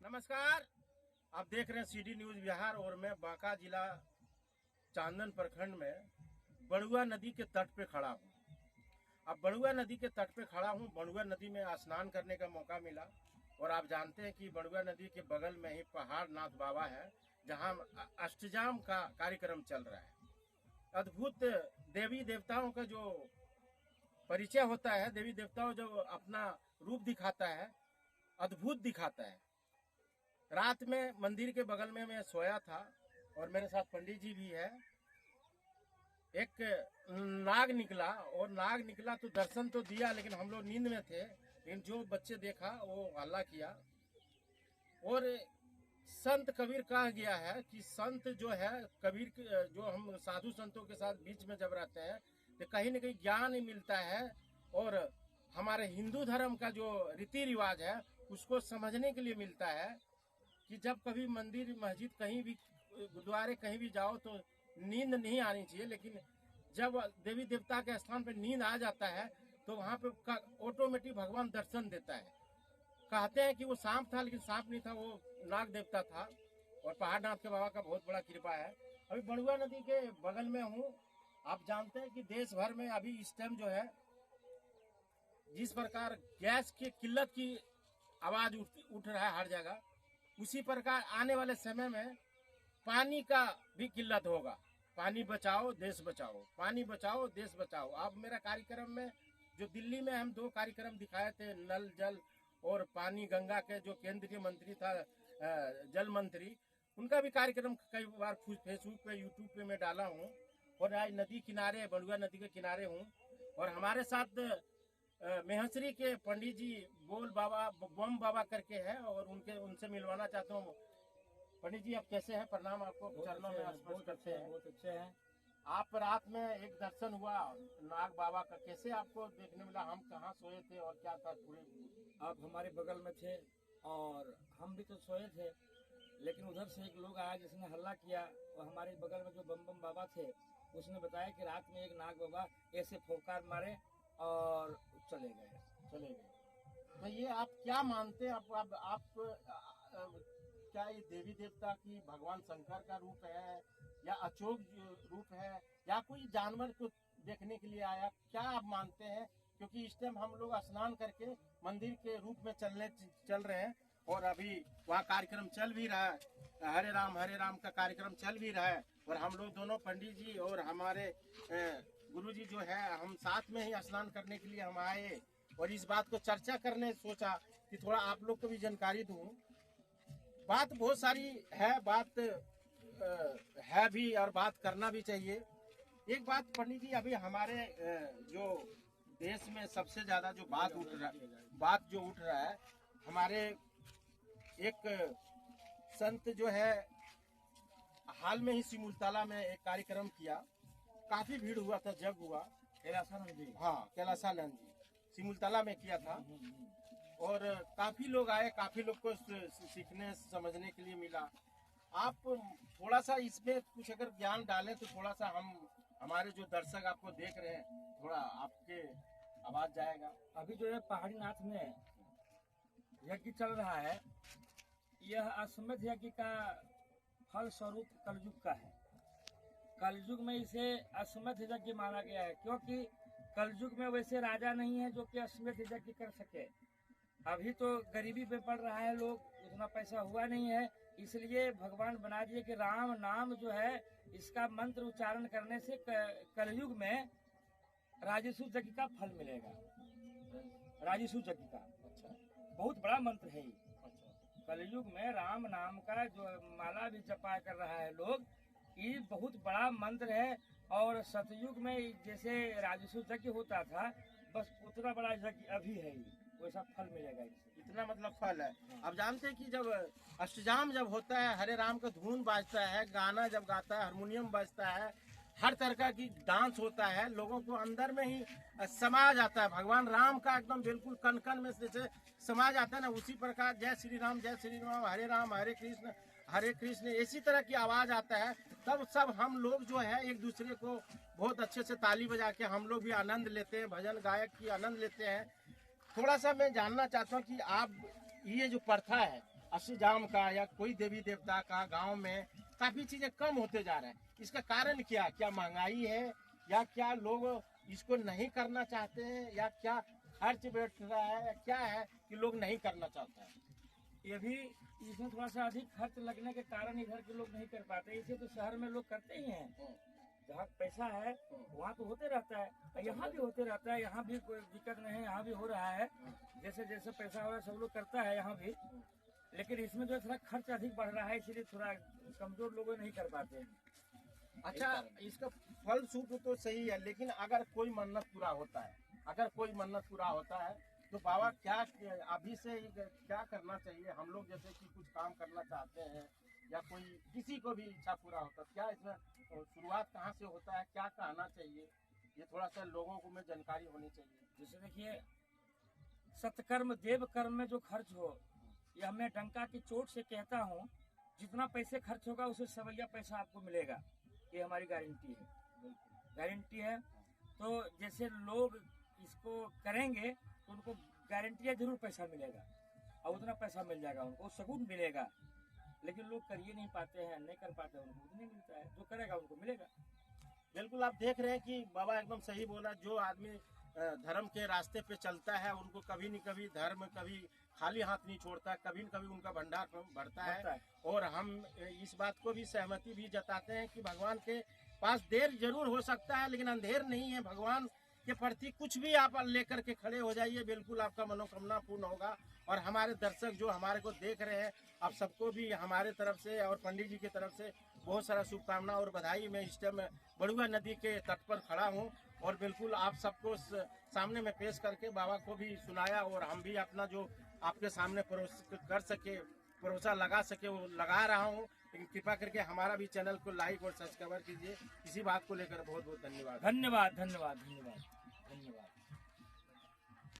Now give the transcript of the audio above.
नमस्कार। आप देख रहे हैं सीडी न्यूज बिहार और मैं बांका जिला चांदन प्रखंड में बड़ुआ नदी के तट पे खड़ा हूँ। अब बड़ुआ नदी के तट पे खड़ा हूँ। बड़ुआ नदी में स्नान करने का मौका मिला और आप जानते हैं कि बड़ुआ नदी के बगल में ही पहाड़ नाथ बाबा है, जहाँ अष्टजाम का कार्यक्रम चल रहा है। अद्भुत देवी देवताओं का जो परिचय होता है, देवी देवताओं जो अपना रूप दिखाता है, अद्भुत दिखाता है। रात में मंदिर के बगल में मैं सोया था और मेरे साथ पंडित जी भी है। एक नाग निकला तो दर्शन तो दिया, लेकिन हम लोग नींद में थे। लेकिन जो बच्चे देखा वो हल्ला किया। और संत कबीर कहा गया है कि संत जो है कबीर, जो हम साधु संतों के साथ बीच में जब रहते हैं तो कहीं न कहीं ज्ञान मिलता है और हमारे हिंदू धर्म का जो रीति रिवाज है उसको समझने के लिए मिलता है कि जब कभी मंदिर मस्जिद कहीं भी गुरुद्वारे कहीं भी जाओ तो नींद नहीं आनी चाहिए, लेकिन जब देवी देवता के स्थान पर नींद आ जाता है तो वहाँ पे ऑटोमेटिक भगवान दर्शन देता है। कहते हैं कि वो सांप था, लेकिन सांप नहीं था, वो नाग देवता था। और पहाड़ नाथ के बाबा का बहुत बड़ा कृपा है। अभी बड़ुआ नदी के बगल में हूँ। आप जानते हैं कि देश भर में अभी इस टाइम जो है जिस प्रकार गैस की किल्लत की आवाज उठ रहा है हर जगह, उसी प्रकार आने वाले समय में पानी का भी किल्लत होगा। पानी बचाओ देश बचाओ, पानी बचाओ देश बचाओ। अब मेरा कार्यक्रम में जो दिल्ली में हम 2 कार्यक्रम दिखाए थे, नल जल और पानी गंगा के जो केंद्रीय मंत्री था जल मंत्री, उनका भी कार्यक्रम कई बार फेसबुक पे यूट्यूब पे मैं डाला हूँ। और आज नदी किनारे, बड़ुआ नदी के किनारे हूँ और हमारे साथ मेहसरी के पंडित जी बोल बाबा बम बाबा करके है और उनसे मिलवाना चाहता हूँ। पंडित जी आप कैसे हैं? प्रणाम आपको, चरणों में स्पर्श करते हैं। बहुत अच्छे हैं। आप रात में एक दर्शन हुआ नाग बाबा का, कैसे आपको देखने मिला? हम कहाँ सोए थे और क्या था पूरे? आप हमारे बगल में थे और हम भी तो सोए थे, लेकिन उधर से एक लोग आया जिसने हल्ला किया और हमारे बगल में जो बम बम बाबा थे उसने बताया कि रात में एक नाग बाबा ऐसे फोकार मारे और चले गए। तो ये आप क्या मानते हैं? क्या ये देवी देवता की भगवान शंकर का रूप है या अचोक रूप है या कोई जानवर को देखने के लिए आया? क्या आप मानते हैं? क्योंकि इस टाइम हम लोग स्नान करके मंदिर के रूप में चल रहे हैं और अभी वहाँ कार्यक्रम चल भी रहा है, हरे राम का कार्यक्रम चल भी रहा है। और हम लोग दोनों पंडित जी और हमारे गुरु जी जो है, हम साथ में ही स्नान करने के लिए हम आए और इस बात को चर्चा करने सोचा कि थोड़ा आप लोग को भी जानकारी दूं। बात बहुत सारी है, बात है भी और बात करना भी चाहिए। एक बात पंडित जी, अभी हमारे जो देश में सबसे ज्यादा जो बात उठ रहा है, हमारे एक संत जो है हाल में ही सिमुलतला में एक कार्यक्रम किया, काफी भीड़ हुआ था, जग हुआ। कैलासानंद जी, हाँ कैलासानंद जी सिमुलतला में किया था और काफी लोग आए, काफी लोग को सीखने समझने के लिए मिला। आप थोड़ा सा इसमें कुछ अगर ज्ञान डालें तो थोड़ा सा हमारे जो दर्शक आपको देख रहे हैं, थोड़ा आपके आवाज जाएगा। अभी जो है पहाड़ी नाथ में यज्ञ चल रहा है, यह अश्वमेध यज्ञ का फल स्वरूप कलयुग का है। कलयुग में इसे अश्वमेध यज्ञ माना गया है, क्योंकि कलयुग में वैसे राजा नहीं है जो कि अश्वमेध यज्ञ कर सके। अभी तो गरीबी पे पड़ रहा है, लोग उतना पैसा हुआ नहीं है, इसलिए भगवान बना दिए कि राम नाम जो है इसका मंत्र उच्चारण करने से कलयुग में राजसू यज्ञ का फल मिलेगा। राजसू यज्ञ का अच्छा बहुत बड़ा मंत्र है ये। अच्छा कलयुग में राम नाम का जो माला भी जपा कर रहा है लोग, ये बहुत बड़ा मंत्र है। और सतयुग में जैसे राजसू यज्ञ होता था, बस उतना बड़ा यज्ञ अभी है, वैसा फल मिलेगा इससे। इतना मतलब फल है। अब जानते हैं कि जब अष्टजाम जब होता है, हरे राम का धुन बाजता है, गाना जब गाता है, हारमोनियम बजता है, हर तरह की डांस होता है, लोगों को अंदर में ही समा जाता है। भगवान राम का एकदम बिल्कुल कन कन में जैसे समा जाता है ना, उसी प्रकार जय श्री राम राम हरे कृष्ण इसी तरह की आवाज आता है। तब सब हम लोग जो है एक दूसरे को बहुत अच्छे से ताली बजा के हम लोग भी आनंद लेते हैं, भजन गायक की आनंद लेते हैं। थोड़ा सा मैं जानना चाहता हूँ कि आप ये जो प्रथा है अष्टजाम का या कोई देवी देवता का गांव में काफी चीजें कम होते जा रहे हैं। इसका कारण क्या क्या महंगाई है या क्या लोग इसको नहीं करना चाहते हैं या क्या खर्च बैठ रहा है या क्या है कि लोग नहीं करना चाहते हैं? ये भी इसमें थोड़ा सा अधिक खर्च लगने के कारण इधर के लोग नहीं कर पाते। इसे तो शहर में लोग करते ही हैं, जहाँ पैसा है वहाँ तो होते रहता है, यहाँ भी होते रहता है, यहाँ भी कोई दिक्कत नहीं है, यहाँ भी हो रहा है। जैसे जैसे पैसा हो रहा है सब लोग करता है यहाँ भी, लेकिन इसमें जो थोड़ा खर्च अधिक बढ़ रहा है, इसलिए थोड़ा कमजोर लोग नहीं कर पाते हैं। अच्छा, इसका फल सूप तो सही है, लेकिन अगर कोई मन्नत पूरा होता है, अगर कोई मन्नत पूरा होता है तो बाबा क्या अभी से क्या करना चाहिए? हम लोग जैसे कि कुछ काम करना चाहते हैं या कोई किसी को भी इच्छा पूरा होता है, क्या इसमें शुरुआत कहाँ से होता है, क्या कहना चाहिए? ये थोड़ा सा लोगों को में जानकारी होनी चाहिए। जैसे देखिए, सत्कर्म देव कर्म में जो खर्च हो, यह मैं डंका की चोट से कहता हूँ, जितना पैसे खर्च होगा उसे सवैया पैसा आपको मिलेगा, ये हमारी गारंटी है, गारंटी है। तो जैसे लोग इसको करेंगे तो उनको गारंटी है जरूर पैसा मिलेगा, और उतना पैसा मिल जाएगा, उनको सगुन मिलेगा। लेकिन लोग कर ही नहीं पाते हैं, नहीं कर पाते, उनको नहीं मिलता है, जो करेगा उनको मिलेगा। बिल्कुल, आप देख रहे हैं कि बाबा एकदम सही बोला। जो आदमी धर्म के रास्ते पे चलता है उनको कभी न कभी धर्म कभी खाली हाथ नहीं छोड़ता, कभी न कभी उनका भंडार बढ़ता है। और हम इस बात को भी सहमति भी जताते हैं कि भगवान के पास देर जरूर हो सकता है लेकिन अंधेर नहीं है। भगवान के प्रति कुछ भी आप लेकर के खड़े हो जाइए, बिल्कुल आपका मनोकामना पूर्ण होगा। और हमारे दर्शक जो हमारे को देख रहे हैं, आप सबको भी हमारे तरफ से और पंडित जी की तरफ से बहुत सारा शुभकामना और बधाई। मैं इस टाइम बड़ुआ नदी के तट पर खड़ा हूँ और बिल्कुल आप सबको सामने में पेश करके बाबा को भी सुनाया और हम भी अपना जो आपके सामने भरोसा लगा सके वो लगा रहा हूँ। लेकिन कृपा करके हमारा भी चैनल को लाइक और सब्सक्राइब कीजिए। इसी बात को लेकर बहुत बहुत धन्यवाद। धन्यवाद धन्यवाद धन्यवाद।